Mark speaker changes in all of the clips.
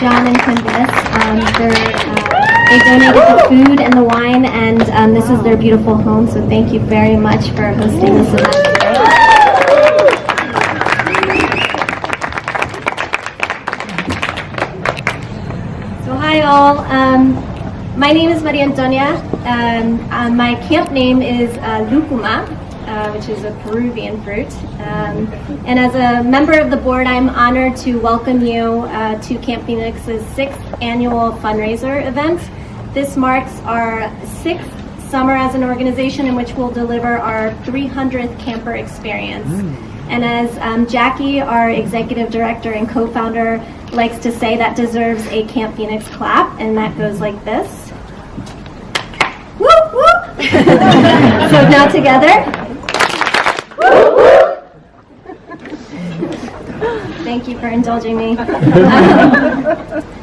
Speaker 1: John and Kim Bliss. They donated the food and the wine, and this is their beautiful home, so thank you very much for hosting this event today. So hi all, my name is Antonia, and my camp name is Lucuma, which is a Peruvian fruit. And as a member of the board, I'm honored to welcome you to Camp Phoenix's 6th annual fundraiser event. This marks our 6th summer as an organization in which we'll deliver our 300th camper experience. And as Jackie, our executive director and co-founder, likes to say, that deserves a Camp Phoenix clap, and that goes like this. Woo, woo! So now together. Thank you for indulging me.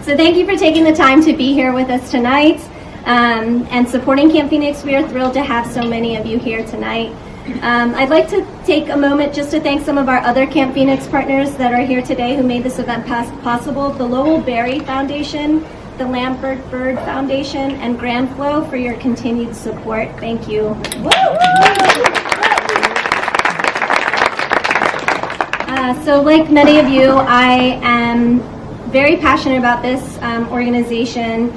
Speaker 1: So thank you for taking the time to be here with us tonight and supporting Camp Phoenix. We are thrilled to have so many of you here tonight. I'd like to take a moment just to thank some of our other Camp Phoenix partners that are here today who made this event possible. The Lowell Berry Foundation, the Lambert Bird Foundation, and Grand Flow for your continued support. Thank you. So like many of you, I am very passionate about this organization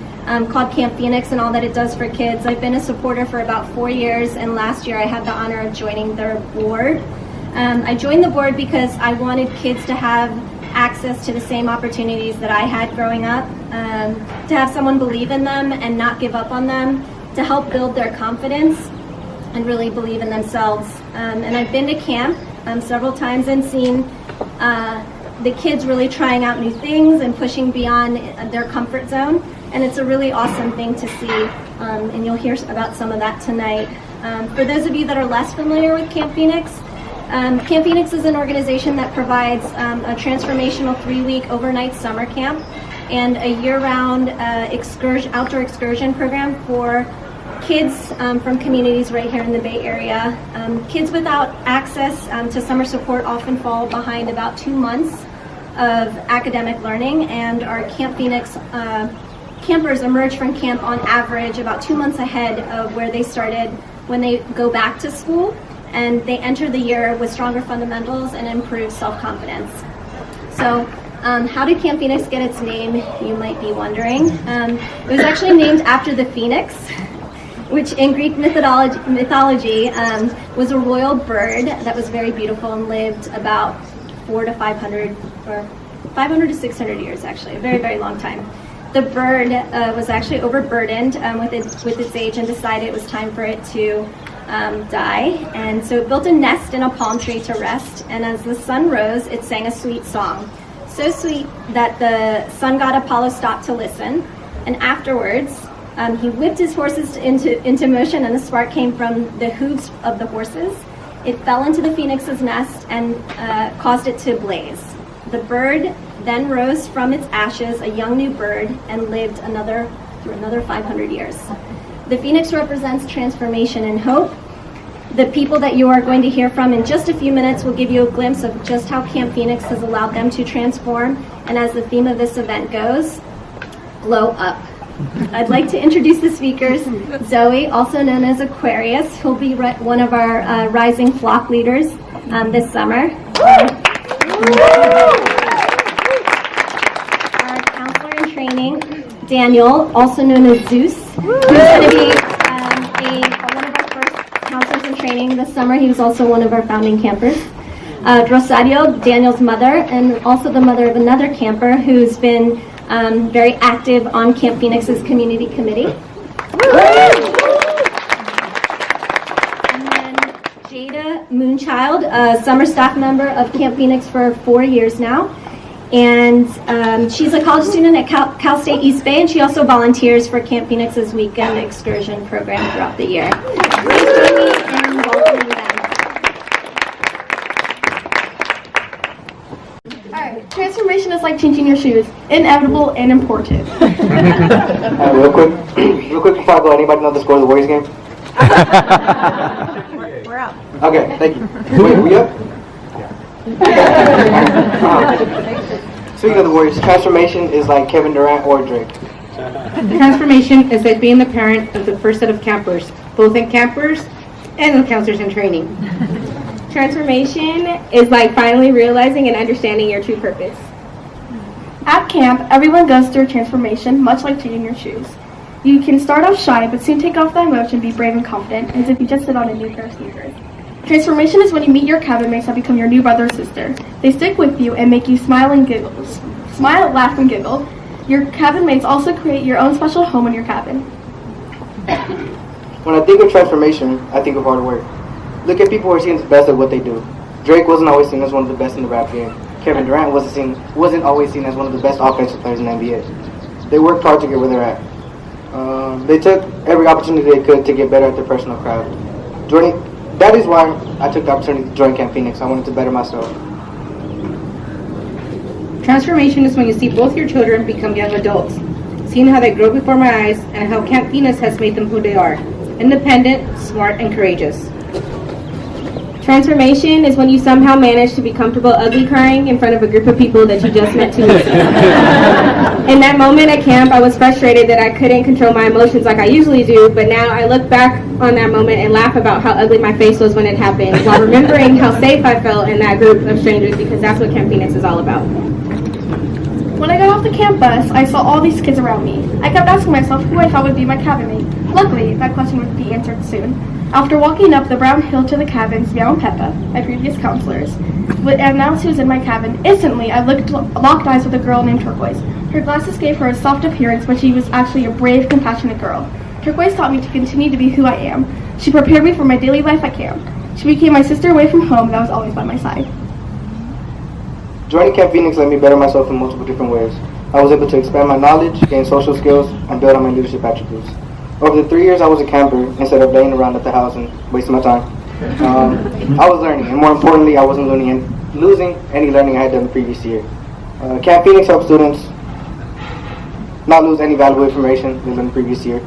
Speaker 1: called Camp Phoenix and all that it does for kids. I've been a supporter for about 4 years, and last year I had the honor of joining their board. I joined the board because I wanted kids to have access to the same opportunities that I had growing up, to have someone believe in them and not give up on them, to help build their confidence and really believe in themselves. And I've been to camp several times and seen the kids really trying out new things and pushing beyond their comfort zone, and it's a really awesome thing to see, and you'll hear about some of that tonight. For those of you that are less familiar with Camp Phoenix, Camp Phoenix is an organization that provides a transformational 3-week overnight summer camp and a year-round outdoor excursion program for kids from communities right here in the Bay Area. Kids without access to summer support often fall behind about 2 months of academic learning, and our Camp Phoenix campers emerge from camp on average about 2 months ahead of where they started when they go back to school, and they enter the year with stronger fundamentals and improved self-confidence. So how did Camp Phoenix get its name, you might be wondering. It was actually named after the phoenix, which in Greek mythology was a royal bird that was very beautiful and lived about 400 to 500, or 500 to 600 years actually, a very, very long time. The bird was actually overburdened with its age and decided it was time for it to die. And so it built a nest in a palm tree to rest, and as the sun rose, it sang a sweet song. So sweet that the sun god Apollo stopped to listen, and afterwards, he whipped his horses into motion, and the spark came from the hooves of the horses. It fell into the phoenix's nest and caused it to blaze. The bird then rose from its ashes, a young new bird, and lived through another 500 years. The phoenix represents transformation and hope. The people that you are going to hear from in just a few minutes will give you a glimpse of just how Camp Phoenix has allowed them to transform, and as the theme of this event goes, glow up. I'd like to introduce the speakers. Zoe, also known as Aquarius, who'll be one of our rising flock leaders this summer. Our counselor in training, Daniel, also known as Zeus, who's going to be one of our first counselors in training this summer. He was also one of our founding campers. Rosario, Daniel's mother, and also the mother of another camper who's been very active on Camp Phoenix's community committee. And then Jada, Moonchild, a summer staff member of Camp Phoenix for 4 years now. And she's a college student at Cal State East Bay, and she also volunteers for Camp Phoenix's weekend excursion program throughout the year. Please join me in welcoming them.
Speaker 2: Transformation is like changing your shoes. Inevitable and important.
Speaker 3: Real quick before I go, anybody know the score of the Warriors game?
Speaker 2: We're out.
Speaker 3: Okay, thank you. Wait, we up? Speaking of the Warriors, transformation is like Kevin Durant or Drake.
Speaker 4: Transformation is like being the parent of the first set of campers, both in campers and in counselors in training.
Speaker 5: Transformation is like finally realizing and understanding your true purpose.
Speaker 2: At camp, everyone goes through a transformation, much like changing your shoes. You can start off shy, but soon take off the emotion, be brave and confident, as if you just sit on a new pair of sneakers. Transformation is when you meet your cabin mates that become your new brother or sister. They stick with you and make you smile and giggle. Smile, laugh, and giggle. Your cabin mates also create your own special home in your cabin.
Speaker 3: When I think of transformation, I think of hard work. Look at people who are seen as the best at what they do. Drake wasn't always seen as one of the best in the rap game. Kevin Durant wasn't always seen as one of the best offensive players in the NBA. They worked hard to get where they're at. They took every opportunity they could to get better at their personal craft. That is why I took the opportunity to join Camp Phoenix. I wanted to better myself.
Speaker 4: Transformation is when you see both your children become young adults, seeing how they grow before my eyes and how Camp Phoenix has made them who they are, independent, smart, and courageous.
Speaker 5: Transformation is when you somehow manage to be comfortable ugly crying in front of a group of people that you just met 2 weeks ago. In that moment at camp, I was frustrated that I couldn't control my emotions like I usually do, but now I look back on that moment and laugh about how ugly my face was when it happened, while remembering how safe I felt in that group of strangers, because that's what Camp Phoenix is all about.
Speaker 2: When I got off the camp bus, I saw all these kids around me. I kept asking myself who I thought would be my cabin mate. Luckily, that question would be answered soon. After walking up the brown hill to the cabins, Meow and Peppa, my previous counselors, announced who was in my cabin, instantly I locked eyes with a girl named Turquoise. Her glasses gave her a soft appearance, but she was actually a brave, compassionate girl. Turquoise taught me to continue to be who I am. She prepared me for my daily life at camp. She became my sister away from home that was always by my side.
Speaker 3: Joining Camp Phoenix let me better myself in multiple different ways. I was able to expand my knowledge, gain social skills, and build on my leadership attributes. Over the 3 years I was a camper, instead of laying around at the house and wasting my time, I was learning, and more importantly, I wasn't losing any learning I had done the previous year. Camp Phoenix helps students not lose any valuable information they learned the previous year.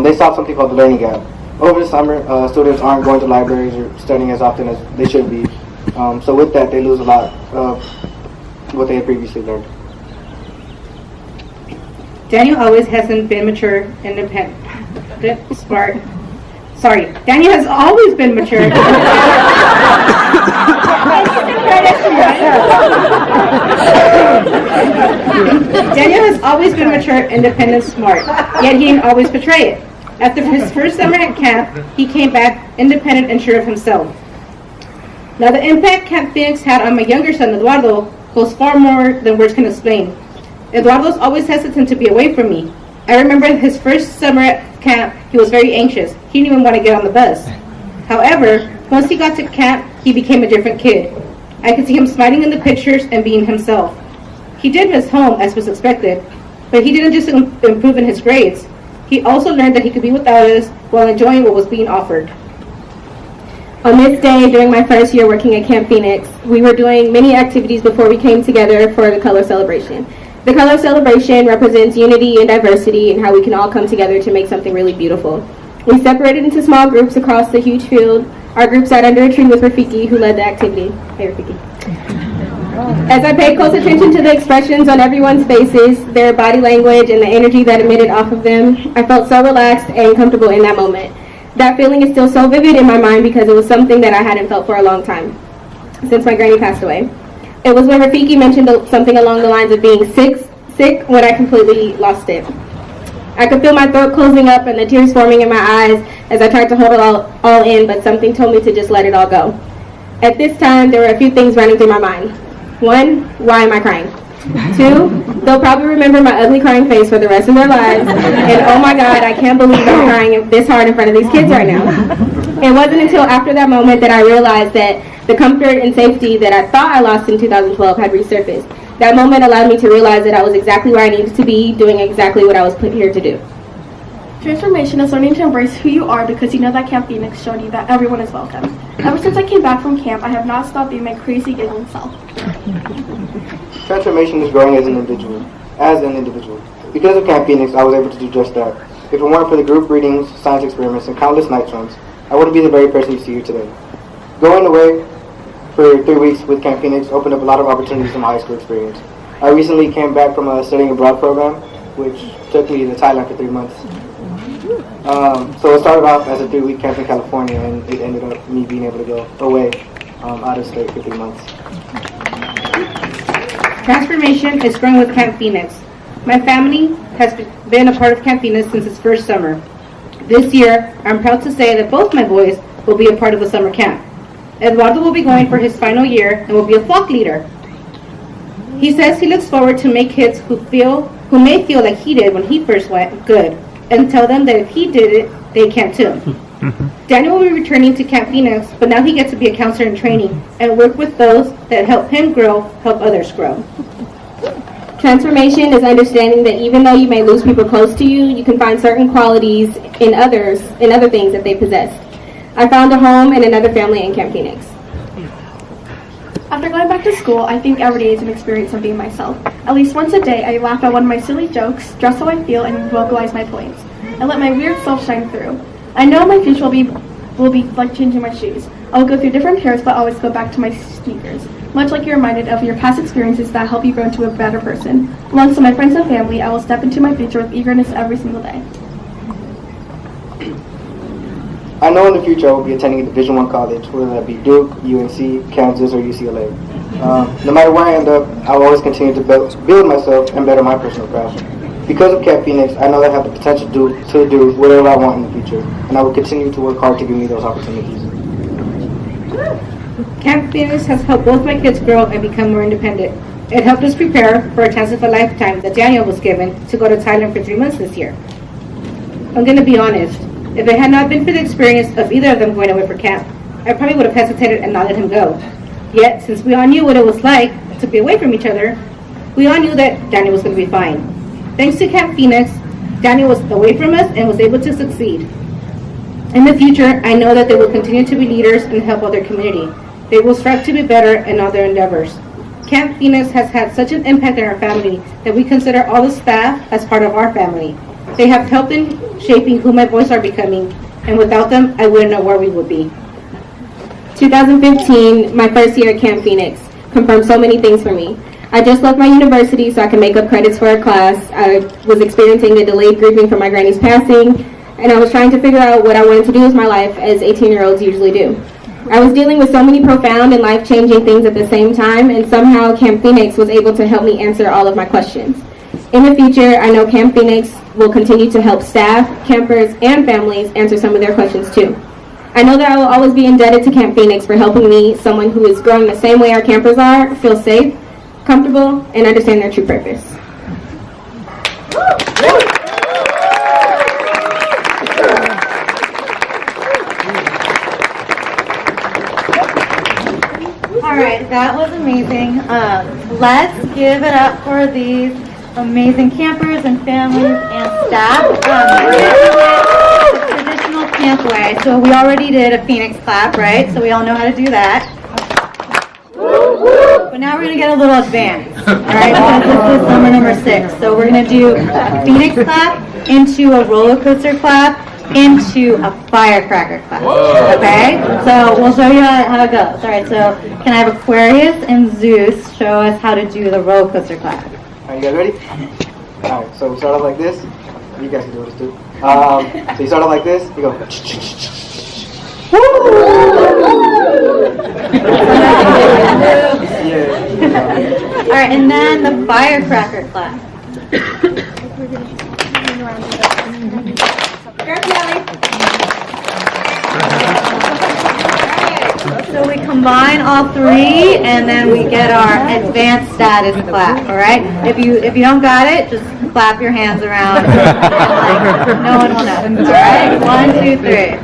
Speaker 3: They solved something called the learning gap. Over the summer, students aren't going to libraries or studying as often as they should be. So with that, they lose a lot of what they had previously learned.
Speaker 4: Daniel always hasn't been mature, independent, smart. Sorry, Daniel has always been mature. Daniel has always been mature, independent, smart, yet he didn't always portray it. After his first summer at camp, he came back independent and sure of himself. Now the impact Camp Phoenix had on my younger son, Eduardo, goes far more than words can explain. Eduardo's always hesitant to be away from me. I remember his first summer at camp, he was very anxious. He didn't even want to get on the bus. However, once he got to camp, he became a different kid. I could see him smiling in the pictures and being himself. He did miss home, as was expected, but he didn't just improve in his grades. He also learned that he could be without us while enjoying what was being offered.
Speaker 5: On this day, during my first year working at Camp Phoenix, we were doing many activities before we came together for the color celebration. The color celebration represents unity and diversity and how we can all come together to make something really beautiful. We separated into small groups across the huge field. Our group sat under a tree with Rafiki, who led the activity. Hey, Rafiki. As I paid close attention to the expressions on everyone's faces, their body language, and the energy that emitted off of them, I felt so relaxed and comfortable in that moment. That feeling is still so vivid in my mind because it was something that I hadn't felt for a long time, since my granny passed away. It was when Rafiki mentioned something along the lines of being sick when I completely lost it. I could feel my throat closing up and the tears forming in my eyes as I tried to hold it all in, but something told me to just let it all go. At this time, there were a few things running through my mind. 1, why am I crying? 2, they'll probably remember my ugly crying face for the rest of their lives. And oh my God, I can't believe I'm crying this hard in front of these kids right now. It wasn't until after that moment that I realized that the comfort and safety that I thought I lost in 2012 had resurfaced. That moment allowed me to realize that I was exactly where I needed to be, doing exactly what I was put here to do.
Speaker 2: Transformation is learning to embrace who you are because you know that Camp Phoenix showed you that everyone is welcome. Ever since I came back from camp, I have not stopped being my crazy, giggling self.
Speaker 3: Transformation is growing as an individual. Because of Camp Phoenix, I was able to do just that. If it weren't for the group readings, science experiments, and countless night swims, I wouldn't be the very person you see here today. Going away for 3 weeks with Camp Phoenix opened up a lot of opportunities in my high school experience. I recently came back from a studying abroad program, which took me to Thailand for 3 months. So it started off as a 3-week camp in California, and it ended up me being able to go away out of state for 3 months.
Speaker 4: Transformation is growing with Camp Phoenix. My family has been a part of Camp Phoenix since its first summer. This year, I'm proud to say that both my boys will be a part of the summer camp. Eduardo will be going for his final year and will be a flock leader. He says he looks forward to make kids who may feel like he did when he first went good, and tell them that if he did it, they can too. Daniel will be returning to Camp Phoenix, but now he gets to be a counselor in training and work with those that help him grow, help others grow.
Speaker 5: Transformation is understanding that even though you may lose people close to you, you can find certain qualities in others, in other things that they possess. I found a home and another family in Camp Phoenix.
Speaker 2: After going back to school, I think every day is an experience of being myself. At least once a day, I laugh at one of my silly jokes, dress how I feel, and vocalize my points. I let my weird self shine through. I know my future will be like changing my shoes. I will go through different pairs, but always go back to my sneakers. Much like you're reminded of your past experiences that help you grow into a better person. Alongside my friends and family, I will step into my future with eagerness every single day.
Speaker 3: I know in the future I will be attending a Division I college, whether that be Duke, UNC, Kansas, or UCLA. No matter where I end up, I will always continue to build myself and better my personal craft. Because of Camp Phoenix, I know that I have the potential to do whatever I want in the future, and I will continue to work hard to give me those opportunities.
Speaker 4: Camp Phoenix has helped both my kids grow and become more independent. It helped us prepare for a chance of a lifetime that Daniel was given to go to Thailand for 3 months this year. I'm going to be honest. If it had not been for the experience of either of them going away for camp, I probably would have hesitated and not let him go. Yet, since we all knew what it was like to be away from each other, we all knew that Daniel was going to be fine. Thanks to Camp Phoenix, Daniel was away from us and was able to succeed. In the future, I know that they will continue to be leaders and help out their community. They will strive to be better in all their endeavors. Camp Phoenix has had such an impact on our family that we consider all the staff as part of our family. They have helped in shaping who my boys are becoming, and without them, I wouldn't know where we would be.
Speaker 5: 2015, my first year at Camp Phoenix, confirmed so many things for me. I just left my university so I could make up credits for a class. I was experiencing a delayed grieving from my granny's passing, and I was trying to figure out what I wanted to do with my life, as 18-year-olds usually do. I was dealing with so many profound and life-changing things at the same time, and somehow Camp Phoenix was able to help me answer all of my questions. In the future, I know Camp Phoenix will continue to help staff, campers, and families answer some of their questions too. I know that I will always be indebted to Camp Phoenix for helping me, someone who is growing the same way our campers are, feel safe, comfortable, and understand their true purpose.
Speaker 6: All right, that was amazing. Let's give it up for these amazing campers and families and staff. We're going to do it the traditional camp way. So we already did a Phoenix clap, right? So we all know how to do that. But now we're going to get a little advanced, all right? Because this is summer number 6. So we're going to do a Phoenix clap into a roller coaster clap into a firecracker clap. Okay? So we'll show you how it goes. All right, so can I have Aquarius and Zeus show us how to do the roller coaster clap?
Speaker 3: Are you guys ready? Alright, so we start off like this. You guys can do this too. So you start off like this, you go.
Speaker 6: Alright, and then the firecracker clap. So we combine all three, and then we get our advanced status clap. All right. If you don't got it, just clap your hands around. Like, no one will know. All right. 1, 2, 3.